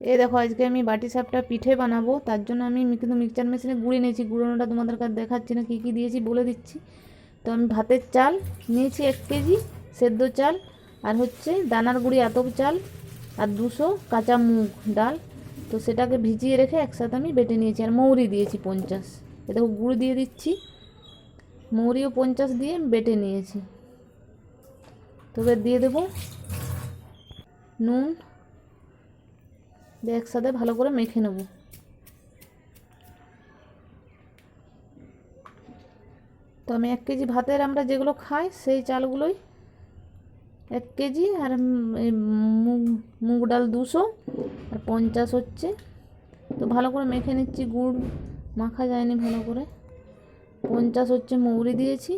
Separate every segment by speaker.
Speaker 1: এই দেখো আজকে আমি বাটি সাপটা পিঠে বানাবো, তার জন্য আমি কিন্তু মিক্সচার মেশিনে গুঁড়ে নিয়েছি। গুঁড়োনোটা তোমাদের কাছে দেখাচ্ছি না, কী কী দিয়েছি বলে দিচ্ছি। তো আমি ভাতের চাল নিয়েছি 1 কেজি সেদ্ধ চাল, আর হচ্ছে দানার গুঁড়ি আতপ চাল, আর 200 কাঁচা মুগ ডাল। তো সেটাকে ভিজিয়ে রেখে একসাথে আমি বেটে নিয়েছি, আর মৌরি দিয়েছি 50। এ দেখো গুঁড়ো দিয়ে দিচ্ছি, মৌরিও 50 দিয়ে বেটে নিয়েছি। তবে দিয়ে দেবো নুন, দিয়ে একসাথে ভালো করে মেখে নেব। তো আমি 1 কেজি ভাতের আমরা যেগুলো খাই সেই চালগুলোই 1 কেজি, আর এই মুগ ডাল 200, আর 50 হচ্ছে। তো ভালো করে মেখে নিচ্ছি, গুড় মাখা যায়নি ভালো করে। 50 হচ্ছে মৌরি দিয়েছি,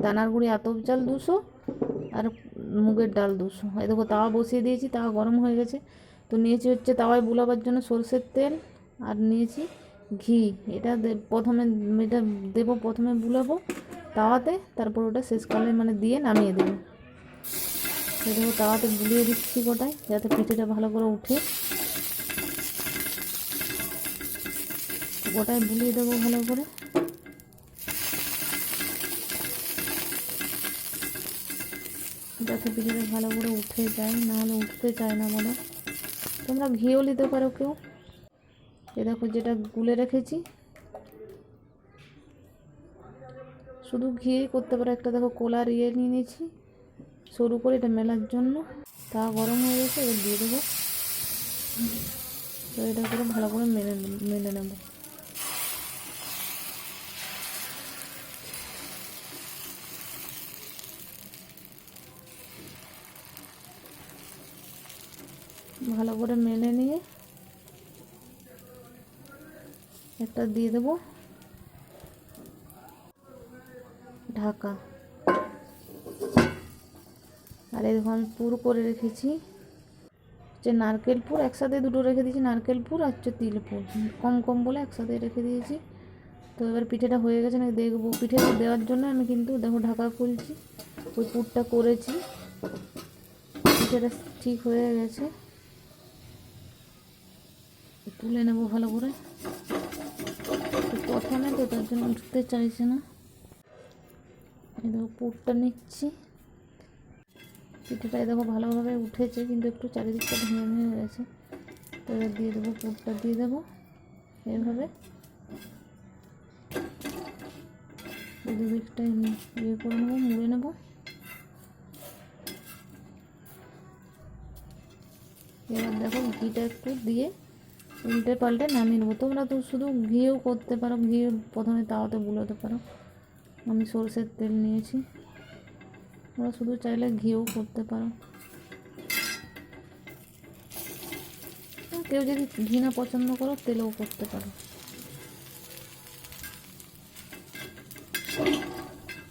Speaker 1: দানার গুঁড়ি আতপ চাল 200, আর মুগের ডাল 200। এই দেখো তাওয়া বসিয়ে দিয়েছি, তাওয়া গরম হয়ে গেছে। তো নিয়েছি হচ্ছে তাওয়ায় বুলাবার জন্য সরষের তেল, আর নিয়েছি ঘি। এটা প্রথমে এটা দেবো, প্রথমে বুলাবো তাওয়াতে, তারপর ওটা শেষকালে মানে দিয়ে নামিয়ে দেবো। এই দেখো তাওয়াতে বুলিয়ে দিচ্ছি গোটায়, যাতে পিঠেটা ভালো করে উঠে। গোটায় বুলিয়ে দেবো ভালো করে, যাতে পিঠেটা ভালো করে উঠে যায়, নাহলে উঠতে চায় না বলো। তোমরা ঘিও নিতে পারো কেউ। এ দেখো যেটা গুলে রেখেছি, শুধু ঘিয়েই করতে পারো। একটা দেখো কোলার নিয়ে নিয়েছি সরু করে, এটা মেলার জন্য। তা গরম হয়ে গেছে, এবার দিয়ে দেবো। তো এটা করে ভালো করে মেলে নেব। ভালো করে মেলে নিয়ে একটা দিয়ে দেবো ঢাকা। আর এই দেখো আমি পুর করে রেখেছি হচ্ছে নারকেল পুর, একসাথে দুটো রেখে দিয়েছি, নারকেল পুর আর হচ্ছে তিল পুর, কম কম বলে একসাথে রেখে দিয়েছি। তো এবার পিঠেটা হয়ে গেছে না দেখবো। পিঠে দেওয়ার জন্য আমি কিন্তু দেখো ঢাকা খুলছি, ওই পুরটা করেছি। পিঠেটা ঠিক হয়ে গেছে, তুলে নেব ভালো করে। প্রথমে তো তার জন্য উঠতে চাইছে না। এই দেখো পুরটা নিচ্ছি, পিঠেটাই দেখো ভালোভাবে উঠেছে, কিন্তু একটু চারিদিকটা ভেঙে ভেঙে গেছে। তো এবার দিয়ে দেবো পুরটা, দিয়ে দেবো এইভাবে দুদিকটাই ইয়ে করে নেবো, মুড়ে নেবো। এবার দেখো ঘিটা একটু দিয়ে উল্টে পাল্টে নামিয়ে নেবো। তোমরা তো শুধু ঘিয়েও করতে পারো, ঘিয়ে প্রথমে তাওয়াতে বুলাতে পারো। আমি সরষের তেল নিয়েছি, তোমরা শুধু চাইলে ঘিয়েও করতে পারো। কেউ যদি ঘি না পছন্দ করো তেলেও করতে পারো।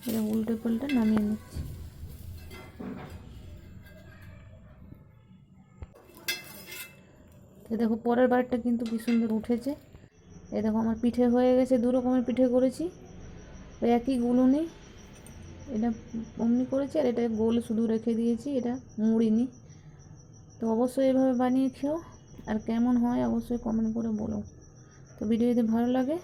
Speaker 1: এটা উল্টে পাল্টে নামিয়ে নিচ্ছি। এ দেখো পরের বারটা কিন্তু কি সুন্দর উঠেছে। এ দেখো আমার পিঠে হয়ে গেছে, 2 রকমের পিঠে করেছি, ওই একই গুলুনি। এটা অমনি করেছি, আর এটা গোল শুধু রেখে দিয়েছি, এটা মুড়িনি। তো অবশ্যই এভাবে বানিয়ে খেও, আর কেমন হয় অবশ্যই কমেন্ট করে বলো। তো ভিডিও যদি ভালো লাগে